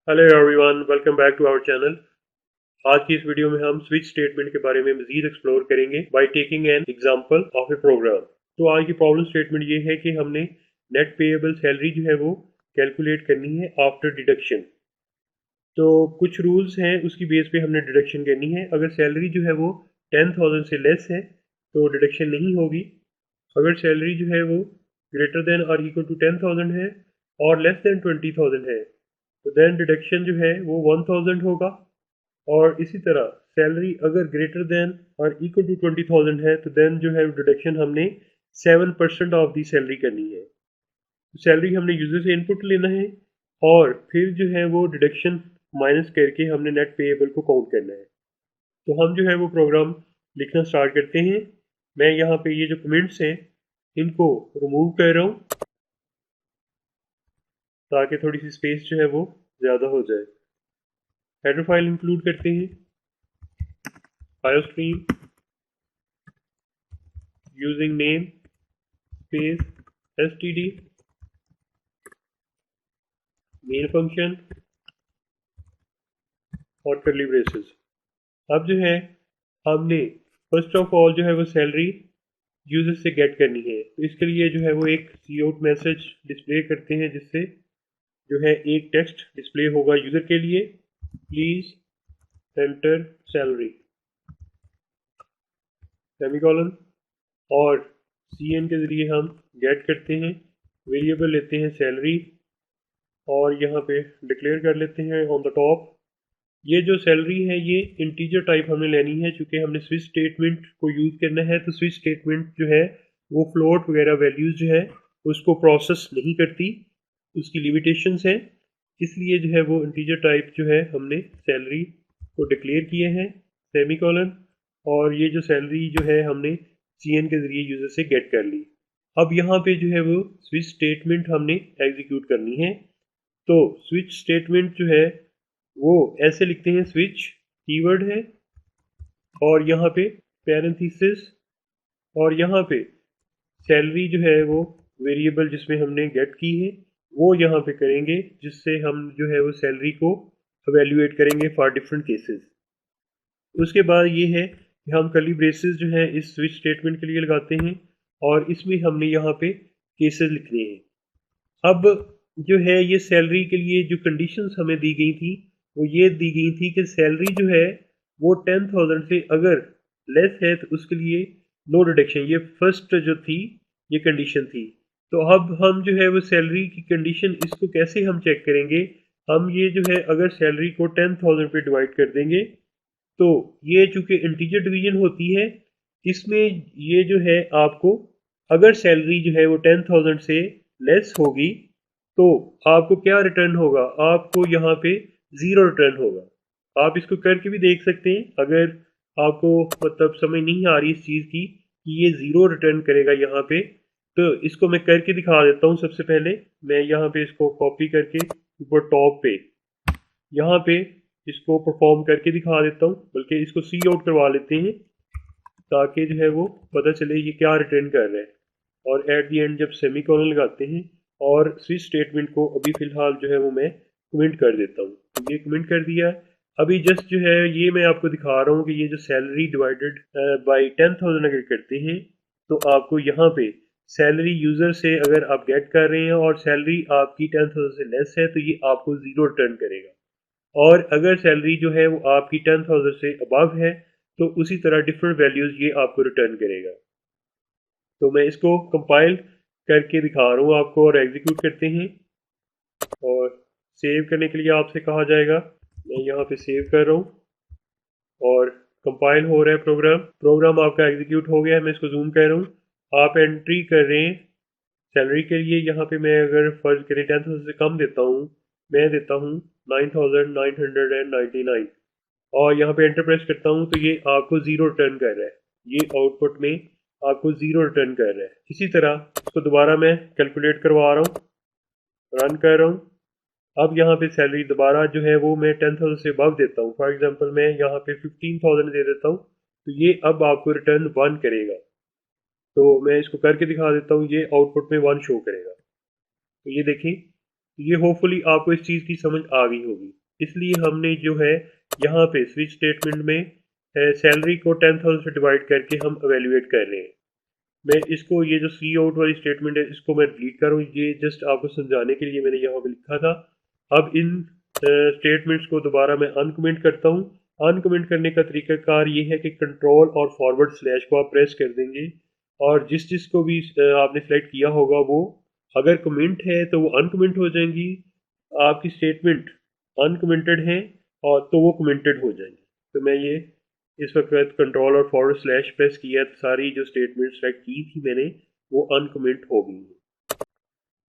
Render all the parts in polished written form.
Hello everyone, welcome back to our channel. आज की इस वीडियो में हम स्विच स्टेटमेंट के बारे में मजीद एक्सप्लोर करेंगे by taking an example of a program. तो आज की प्रॉब्लम स्टेटमेंट ये है कि हमने नेट पेएबल सैलरी जो है वो कैलकुलेट करनी है आफ्टर डिडक्शन। तो कुछ रूल्स हैं, उसकी बेस पे हमने डिडक्शन करनी है। अगर सैलरी जो है वो 10,000 से लेस है तो डिडक्शन नहीं होगी। अगर सैलरी जो है वो ग्रेटर देन और इक्वल टू 10,000 है और लेस देन 20,000 है तो देन डिडक्शन जो है वो 1,000 होगा। और इसी तरह सैलरी अगर ग्रेटर देन और इक्वल टू 20,000 है तो देन जो है डिडक्शन हमने 7% ऑफ दी सैलरी करनी है। सैलरी हमने यूजर से इनपुट लेना है और फिर जो है वो डिडक्शन माइनस करके हमने नेट पेएबल को काउंट करना है। तो हम जो है वो प्रोग्राम लिखना स्टार्ट करते हैं। मैं यहाँ पे ये जो कमेंट्स हैं इनको रिमूव कर रहा हूँ ताकि थोड़ी सी स्पेस जो है वो ज़्यादा हो जाए। हेडर फाइल इंक्लूड करते हैं, iostream using name space std main function और करली ब्रेसेस। अब जो है हमने फर्स्ट ऑफ ऑल जो है वो सैलरी यूजर से गेट करनी है। तो इसके लिए जो है वो एक सी आउट मैसेज डिस्प्ले करते हैं जिससे जो है एक टेक्स्ट डिस्प्ले होगा यूजर के लिए, प्लीज एंटर सैलरी सेमीकोलन। और सी एन के ज़रिए हम गेट करते हैं, वेरिएबल लेते हैं सैलरी और यहाँ पे डिक्लेयर कर लेते हैं ऑन द टॉप। ये जो सैलरी है ये इंटीजर टाइप हमें लेनी है, चूँकि हमने स्विच स्टेटमेंट को यूज़ करना है। तो स्विच स्टेटमेंट जो है वो फ्लोट वगैरह वैल्यूज़ जो है उसको प्रोसेस नहीं करती, उसकी लिमिटेशंस हैं। इसलिए जो है वो इंटीजर टाइप जो है हमने सैलरी को डिक्लेयर किए हैं, सेमीकोलन। और ये जो सैलरी जो है हमने सी एन के ज़रिए यूज़र से गेट कर ली। अब यहाँ पे जो है वो स्विच स्टेटमेंट हमने एग्जीक्यूट करनी है। तो स्विच स्टेटमेंट जो है वो ऐसे लिखते हैं, स्विच कीवर्ड है और यहाँ पे पैरेंथेसिस और यहाँ पे सैलरी जो है वो वेरिएबल जिसमें हमने गेट की है वो यहाँ पे करेंगे, जिससे हम जो है वो सैलरी को एवेल्युएट करेंगे फॉर डिफरेंट केसेस। उसके बाद ये है कि हम कर्ली ब्रेसेस जो है इस स्विच स्टेटमेंट के लिए लगाते हैं और इसमें हमने यहाँ पे केसेस लिखने हैं। अब जो है ये सैलरी के लिए जो कंडीशंस हमें दी गई थी वो ये दी गई थी कि सैलरी जो है वो 10,000 से अगर लेस है तो उसके लिए नो डिडक्शन। ये फर्स्ट जो थी ये कंडीशन थी। तो अब हम जो है वो सैलरी की कंडीशन इसको कैसे हम चेक करेंगे। हम ये जो है अगर सैलरी को 10,000 पे डिवाइड कर देंगे तो ये चूंकि इंटीजर डिवीजन होती है इसमें ये जो है आपको अगर सैलरी जो है वो 10,000 से लेस होगी तो आपको क्या रिटर्न होगा, आपको यहाँ पे ज़ीरो रिटर्न होगा। आप इसको करके भी देख सकते हैं अगर आपको मतलब समझ नहीं आ रही इस चीज़ की कि ये ज़ीरो रिटर्न करेगा यहाँ पे। तो इसको मैं करके दिखा देता हूँ। सबसे पहले मैं यहाँ पे इसको कॉपी करके ऊपर टॉप पे यहाँ पे इसको परफॉर्म करके दिखा देता हूँ, बल्कि इसको सी आउट करवा लेते हैं ताकि जो है वो पता चले ये क्या रिटर्न कर रहा है। और एट दी एंड जब सेमी कॉलन लगाते हैं और स्विच स्टेटमेंट को अभी फ़िलहाल जो है वो मैं कमेंट कर देता हूँ। तो ये कमेंट कर दिया। अभी जस्ट जो है ये मैं आपको दिखा रहा हूँ कि ये जो सैलरी डिवाइडेड बाई 10,000 अगर करते हैं तो आपको यहाँ पे सैलरी यूज़र से अगर आप गेट कर रहे हैं और सैलरी आपकी 10,000 से लेस है तो ये आपको ज़ीरो रिटर्न करेगा। और अगर सैलरी जो है वो आपकी 10,000 से अबव है तो उसी तरह डिफरेंट वैल्यूज़ ये आपको रिटर्न करेगा। तो मैं इसको कंपाइल करके दिखा रहा हूँ आपको और एग्जीक्यूट करते हैं। और सेव करने के लिए आपसे कहा जाएगा, मैं यहाँ पे सेव कर रहा हूँ और कंपाइल हो रहा है प्रोग्राम। प्रोग्राम आपका एग्जीक्यूट हो गया है। मैं इसको जूम कर रहा हूँ। आप एंट्री कर रहे हैं सैलरी के लिए। यहाँ पे मैं अगर फर्ज करें 10,000 से कम देता हूँ, मैं देता हूँ 9,999 और यहाँ पे एंटर प्रेस करता हूँ तो ये आपको ज़ीरो रिटर्न कर रहा है। ये आउटपुट में आपको ज़ीरो रिटर्न कर रहा है। इसी तरह इसको दोबारा मैं कैलकुलेट करवा रहा हूँ, रन कर रहा हूँ। अब यहाँ पे सैलरी दोबारा जो है वो मैं 10,000 से अबव देता हूँ। फॉर एग्जांपल मैं यहाँ पे 15,000 दे देता हूँ तो ये अब आपको रिटर्न 1 करेगा। तो मैं इसको करके दिखा देता हूँ, ये आउटपुट में 1 शो करेगा। तो ये देखिए ये होपफुली आपको इस चीज़ की समझ आ गई होगी। इसलिए हमने जो है यहाँ पे स्विच स्टेटमेंट में सैलरी को 10,000 से डिवाइड करके हम एवेल्यूएट कर रहे हैं। मैं इसको ये जो सी आउट वाली स्टेटमेंट है इसको मैं डिलीट करूँ, ये जस्ट आपको समझाने के लिए मैंने यहाँ पे लिखा था। अब इन स्टेटमेंट्स को दोबारा मैं अनकमेंट करता हूँ। अनकमेंट करने का तरीकाकार ये है कि कंट्रोल और फॉरवर्ड स्लैश को आप प्रेस कर देंगे और जिस जिस को भी आपने सेलेक्ट किया होगा वो अगर कमेंट है तो वो अनकमेंट हो जाएंगी, आपकी स्टेटमेंट अनकमेंटेड है और तो वो कमेंटेड हो जाएंगी। तो मैं ये इस वक्त कंट्रोल और फॉरवर्ड स्लैश प्रेस किया, सारी जो स्टेटमेंट सेलेक्ट की थी मैंने वो अनकमेंट हो गई है।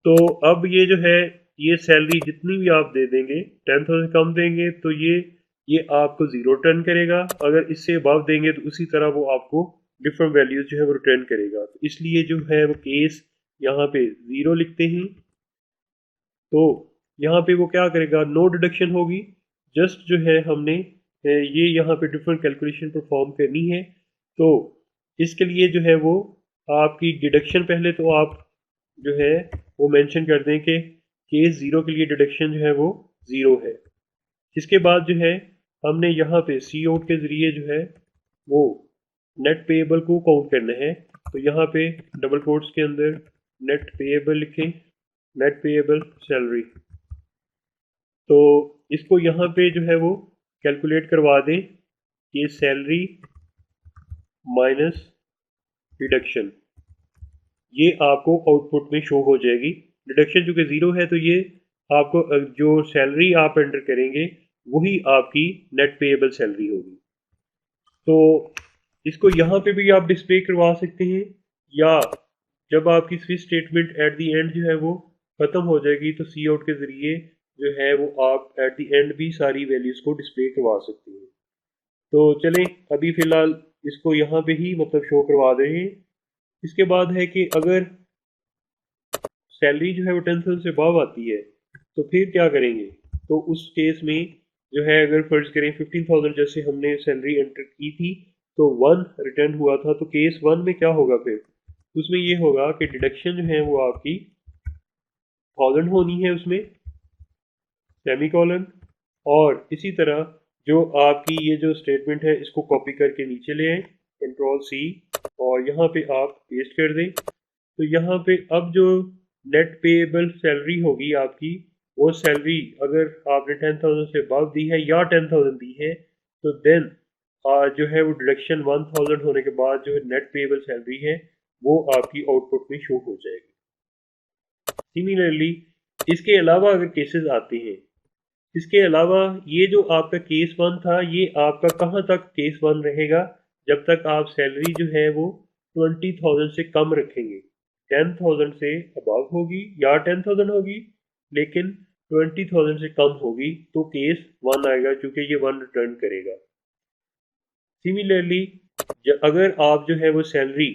तो अब ये जो है ये सैलरी जितनी भी आप दे देंगे 10,000 कम देंगे तो ये आपको ज़ीरो रिटर्न करेगा, अगर इससे अबव देंगे तो उसी तरह वो आपको डिफरेंट वैल्यूज जो है वो रिटर्न करेगा। तो इसलिए जो है वो केस यहाँ पे ज़ीरो लिखते हैं। तो यहाँ पे वो क्या करेगा, नो डिडक्शन होगी। जस्ट जो है हमने ये यहाँ पे डिफरेंट कैलकुलेशन परफॉर्म करनी है। तो इसके लिए जो है वो आपकी डिडक्शन पहले तो आप जो है वो मेंशन कर दें कि केस ज़ीरो के लिए डिडक्शन जो है वो ज़ीरो है। इसके बाद जो है हमने यहाँ पे सी आउट के ज़रिए जो है वो नेट पेएबल को काउंट करना है। तो यहाँ पे डबल कोट्स के अंदर नेट पेएबल लिखें, नेट पेएबल सैलरी। तो इसको यहाँ पे जो है वो कैलकुलेट करवा दें कि सैलरी माइनस डिडक्शन, ये आपको आउटपुट में शो हो जाएगी। डिडक्शन चूँकि ज़ीरो है तो ये आपको जो सैलरी आप एंटर करेंगे वही आपकी नेट पेएबल सैलरी होगी। तो इसको यहाँ पे भी आप डिस्प्ले करवा सकते हैं या जब आपकी switch statement at the end जो है वो ख़त्म हो जाएगी तो सी आउट के ज़रिए जो है वो आप एट द एंड भी सारी वैल्यूज़ को डिस्प्ले करवा सकते हैं। तो चलें अभी फ़िलहाल इसको यहाँ पे ही मतलब शो करवा रहे हैं। इसके बाद है कि अगर सैलरी जो है वो 10,000 से अबव आती है तो फिर क्या करेंगे। तो उस केस में जो है अगर फर्ज करें 15,000 जैसे हमने सैलरी एंटर की थी तो 1 रिटर्न हुआ था, तो केस 1 में क्या होगा फिर उसमें ये होगा कि डिडक्शन जो है वो आपकी 1000 होनी है उसमें सेमीकोलन, और इसी तरह जो आपकी ये जो स्टेटमेंट है इसको कॉपी करके नीचे ले आए कंट्रोल सी और यहाँ पे आप पेस्ट कर दें। तो यहाँ पे अब जो नेट पेएबल सैलरी होगी आपकी, वो सैलरी अगर आपने 10,000 से अबव दी है या 10,000 दी है तो देन जो है वो डिडक्शन 1,000 होने के बाद जो नेट पेएबल सैलरी है वो आपकी आउटपुट में शो हो जाएगी। सिमिलरली इसके अलावा अगर केसेस आते हैं, इसके अलावा ये जो आपका केस 1 था ये आपका कहाँ तक केस 1 रहेगा, जब तक आप सैलरी जो है वो 20,000 से कम रखेंगे। 10,000 से अबव होगी या 10,000 होगी लेकिन 20,000 से कम होगी तो केस 1 आएगा क्योंकि ये 1 रिटर्न करेगा। सिमिलरली अगर आप जो है वो सैलरी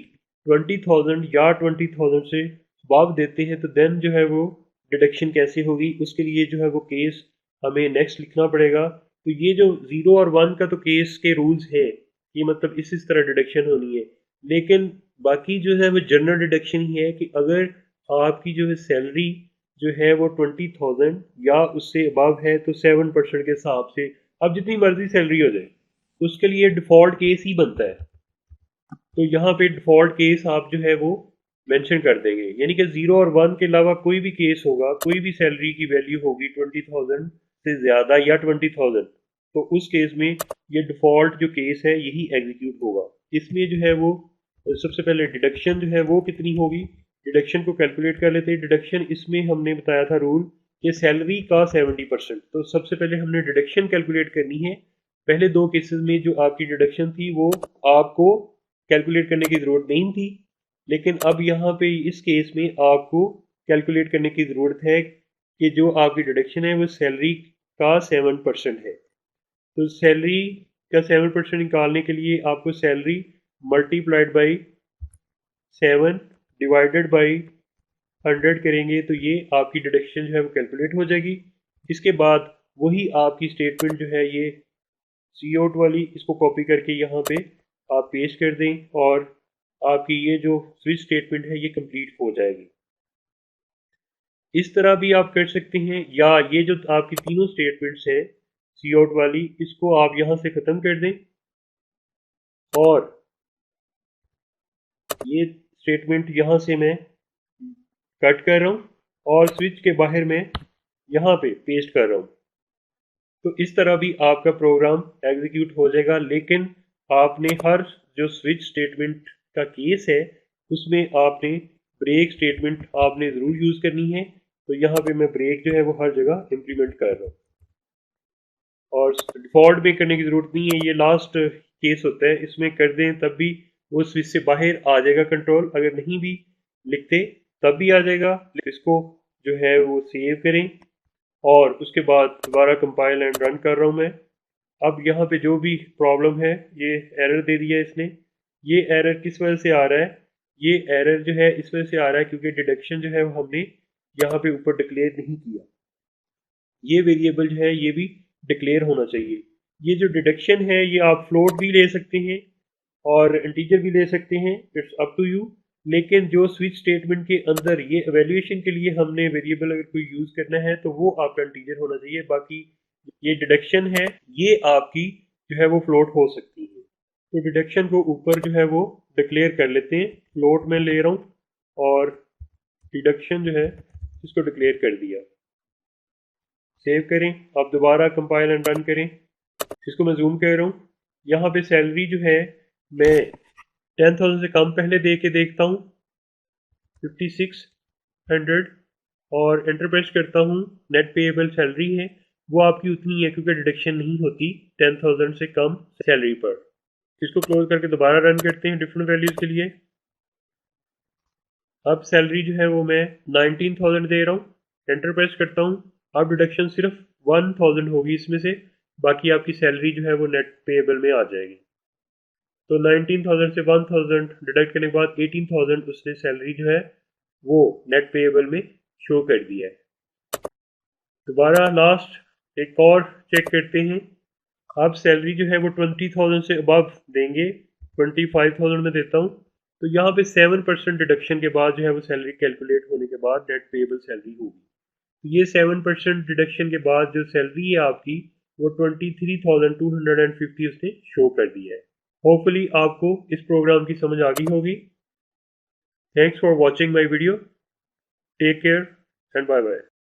20,000 या 20,000 से अबव देते हैं तो देन जो है वो डिडक्शन कैसे होगी, उसके लिए जो है वो केस हमें नेक्स्ट लिखना पड़ेगा। तो ये जो 0 और 1 का तो केस के रूल्स है कि मतलब इस तरह डिडक्शन होनी है, लेकिन बाकी जो है वो जनरल डिडक्शन ही है कि अगर आपकी जो है सैलरी जो है वो 20,000 या उससे अबव है तो 7% के हिसाब से अब जितनी मर्जी सैलरी हो जाए उसके लिए डिफ़ॉल्ट केस ही बनता है। तो यहाँ पे डिफ़ॉल्ट केस आप जो है वो मेंशन कर देंगे, यानी कि 0 और 1 के अलावा कोई भी केस होगा, कोई भी सैलरी की वैल्यू होगी 20,000 से ज़्यादा या 20,000 तो उस केस में ये डिफ़ॉल्ट जो केस है यही एग्जीक्यूट होगा। इसमें जो है वो सबसे पहले डिडक्शन जो है वो कितनी होगी, डिडक्शन को कैलकुलेट कर लेते हैं। डिडक्शन इसमें हमने बताया था रूल कि सैलरी का 70%, तो सबसे पहले हमने डिडक्शन कैलकुलेट करनी है। पहले दो केसेस में जो आपकी डिडक्शन थी वो आपको कैलकुलेट करने की ज़रूरत नहीं थी, लेकिन अब यहाँ पे इस केस में आपको कैलकुलेट करने की ज़रूरत है कि जो आपकी डिडक्शन है वो सैलरी का 7% है। तो सैलरी का 7% निकालने के लिए आपको salary multiplied by 7 divided by 100 करेंगे तो ये आपकी डिडक्शन जो है वो कैलकुलेट हो जाएगी। इसके बाद वही आपकी स्टेटमेंट जो है ये सी आउट वाली, इसको कॉपी करके यहाँ पे आप पेस्ट कर दें और आपकी ये जो स्विच स्टेटमेंट है ये कंप्लीट हो जाएगी। इस तरह भी आप कर सकते हैं, या ये जो आपकी तीनों स्टेटमेंट्स हैं सी आउट वाली, इसको आप यहाँ से ख़त्म कर दें और ये स्टेटमेंट यहाँ से मैं कट कर रहा हूँ और स्विच के बाहर मैं यहाँ पे पेस्ट कर रहा हूँ। तो इस तरह भी आपका प्रोग्राम एग्जीक्यूट हो जाएगा, लेकिन आपने हर जो स्विच स्टेटमेंट का केस है उसमें आपने ब्रेक स्टेटमेंट आपने ज़रूर यूज़ करनी है। तो यहाँ पे मैं ब्रेक जो है वो हर जगह इम्प्लीमेंट कर रहा हूँ और डिफ़ॉल्ट में करने की ज़रूरत नहीं है, ये लास्ट केस होता है, इसमें कर दें तब भी वो स्विच से बाहर आ जाएगा कंट्रोल, अगर नहीं भी लिखते तब भी आ जाएगा। इसको जो है वो सेव करें और उसके बाद दोबारा कंपाइल एंड रन कर रहा हूँ मैं। अब यहाँ पे जो भी प्रॉब्लम है, ये एरर दे दिया इसने। ये एरर किस वजह से आ रहा है? ये एरर जो है इस वजह से आ रहा है क्योंकि डिडक्शन जो है वो हमने यहाँ पे ऊपर डिक्लेयर नहीं किया। ये वेरिएबल जो है ये भी डिक्लेयर होना चाहिए। ये जो डिडक्शन है ये आप फ्लोट भी ले सकते हैं और इंटीजर भी ले सकते हैं, इट्स अप टू यू। लेकिन जो स्विच स्टेटमेंट के अंदर ये एवेल्यूएशन के लिए हमने वेरिएबल अगर कोई यूज़ करना है तो वो आपका इंटीजर होना चाहिए। बाकी ये डिडक्शन है ये आपकी जो है वो फ्लोट हो सकती है। तो डिडक्शन को ऊपर जो है वो डिक्लेयर कर लेते हैं, फ्लोट में ले रहा हूँ और डिडक्शन जो है इसको डिक्लेयर कर दिया। सेव करें, अब दोबारा कंपाइल एंड रन करें। इसको मैं जूम कर रहा हूँ। यहाँ पे सैलरी जो है मैं 10,000 से कम पहले दे के देखता हूँ 5600 और एंटर प्रेस करता हूँ। नेट पेएबल सैलरी है वो आपकी उतनी है क्योंकि डिडक्शन नहीं होती 10,000 से कम सैलरी पर। इसको क्लोज करके दोबारा रन करते हैं डिफरेंट वैल्यूज़ के लिए। अब सैलरी जो है वो मैं 19,000 दे रहा हूँ, एंटर प्रेस करता हूँ। अब डिडक्शन सिर्फ 1,000 होगी इसमें से, बाकी आपकी सैलरी जो है वो नेट पेएबल में आ जाएगी। तो 19,000 से 1,000 डिडक्ट करने के बाद 18,000 उसने सैलरी जो है वो नेट पेएबल में शो कर दिया है। दोबारा लास्ट एक और चेक करते हैं। अब सैलरी जो है वो 20,000 से अबव देंगे, 25,000 में देता हूँ। तो यहाँ पे 7% डिडक्शन के बाद जो है वो सैलरी कैलकुलेट होने के बाद नेट पेएबल सैलरी होगी। तो ये 7% डिडक्शन के बाद जो सैलरी है आपकी वो 23,250 उसने शो कर दिया है। होपफुली आपको इस प्रोग्राम की समझ आ गई होगी। Thanks for watching my video. Take care and bye bye.